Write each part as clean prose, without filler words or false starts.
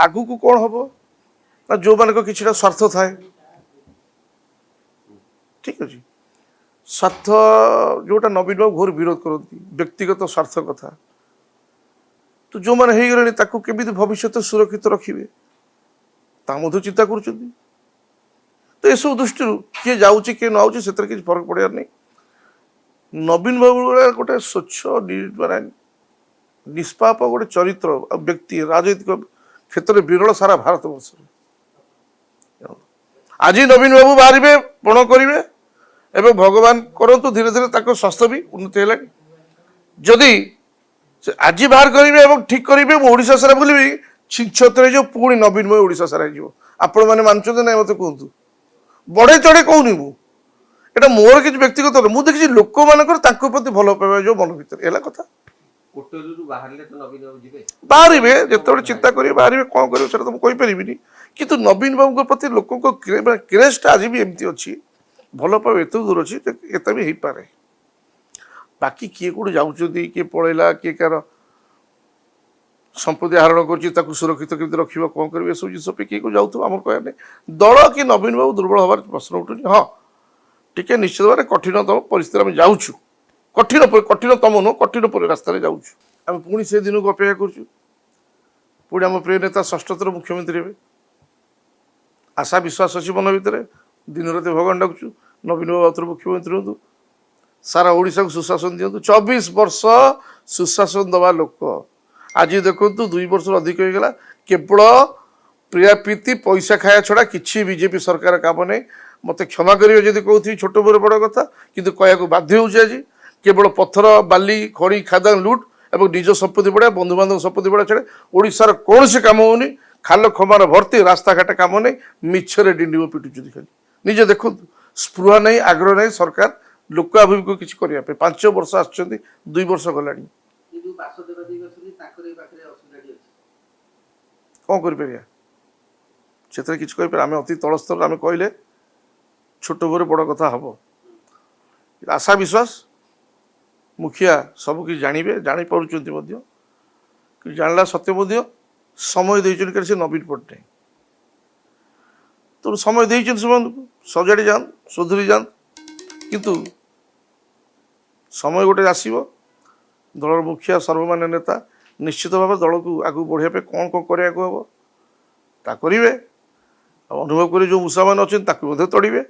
आगु कौन हम ना जो मान कि स्वार्थ थाए ठीक अच्छे स्वार्थ जोटा नवीन बाबू घोर विरोध करती व्यक्तिगत स्वार्थ कथा तो जो मैंने हो गले केमी भविष्य सुरक्षित रखिए चिंता कर तो यह सब दृष्टि किए जाऊँ किए न आउे से किसी फरक पड़ार नहीं नवीन बाबू गोटे स्वच्छ माने निष्पाप गोटे चरित्र व्यक्ति राजनीतिक क्षेत्र में विरल सारा भारत वर्ष आज नवीन बाबू बाहर पण करेंगे एवं भगवान करंतु धीरे धीरे स्वास्थ्य भी उन्नति है जदि आज बाहर करेंगे ठीक करेंगे ओडिशा सारा बुलि छिछत्र जो पुणी नवीन बाबू ओडिशा सारा आपण मैंने मानते ना मत कहतु बढ़े चढ़े कहूनी मुझे मोर किसी व्यक्तिगत मुझे देखिए लोक मान प्रति भल पाइबा जो मन भर है कथा बाहर जो चिंता करेंगे बाहर कौन कर मुझे किंतु नवीन बाबू प्रति लोक क्रेजटा आज भी एमती अच्छी भल पाइबा एत दूर अच्छी एत भी हो पाए बाकी किए कौट जाऊँच किए पलैला किए कार संपत्ति हरण कर सुरक्षित केमती रखा कौन कर सब जिस किए को जाऊँ आम कह दल कि नवीन बाबू दुर्बल हबार प्रश्न उठुनी हाँ टी निश्चित भाव कठिनतम परिस्थिति आम जाऊँ कठिनतम नुह कठिन रास्त जाऊँ पुणी से दिन को अपेक्षा करुँ आम प्रिय नेता षष्ठतर मुख्यमंत्री हे आशा विश्वास अच्छी मन भितर दिन रात भगवान डाकुचु नवीन बाबू आउथरे मुख्यमंत्री हूँ सारा ओडिशा को सुशासन दिंतु 24 वर्ष सुशासन दवा लोक आज देखु 2 वर्ष अधिक हो गला केवल प्रियाप्रीति पैसा खाया छड़ा किसी बीजेपी सरकार काम नहीं मत क्षमा करेंगे जब कहती छोट बड़ बड़ कथा किंतु कहू बाध्य हो आज केवल पत्थर बाली खड़ी खादान लुट और निज संपत्ति बढ़ा बंधु बांधव संपत्ति बढ़ा छड़े ओडिशार कौन से काम होनी खाल खमार भर्ती रास्ता घाट काम नहीं मिछरे डिंडिम पिटुच्च खाली निजे देखु स्पृहा नहीं आग्रह नहीं सरकार लोकाभिमुख किसी करने 5 वर्ष आसुच्च 2 वर्ष गला कौन कर कि आम अति तल स्तर आम कहले छोट बोरे बड़ कथा हम आशा विश्वास मुखिया सबकि जानवे जापार जानला सत्य समय देकर से नवीन पट्टनायक तो समय देते सजाड़ी जान सुधरी जान किंतु समय गोटे आसव दलर मुखिया सर्वमान्य नेता निश्चित भाव दल को आगे बढ़ापे कौन कौन करने हम ता करेंगे अनुभव कर जो मूषा मान अच्छे तड़े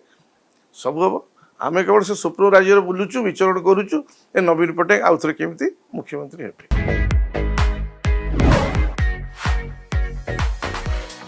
सब हम आम केवल से स्वप्न राज्य बुलुचु विचरण करुचु ए नवीन पट्टनायक आउ थे केमती मुख्यमंत्री हे।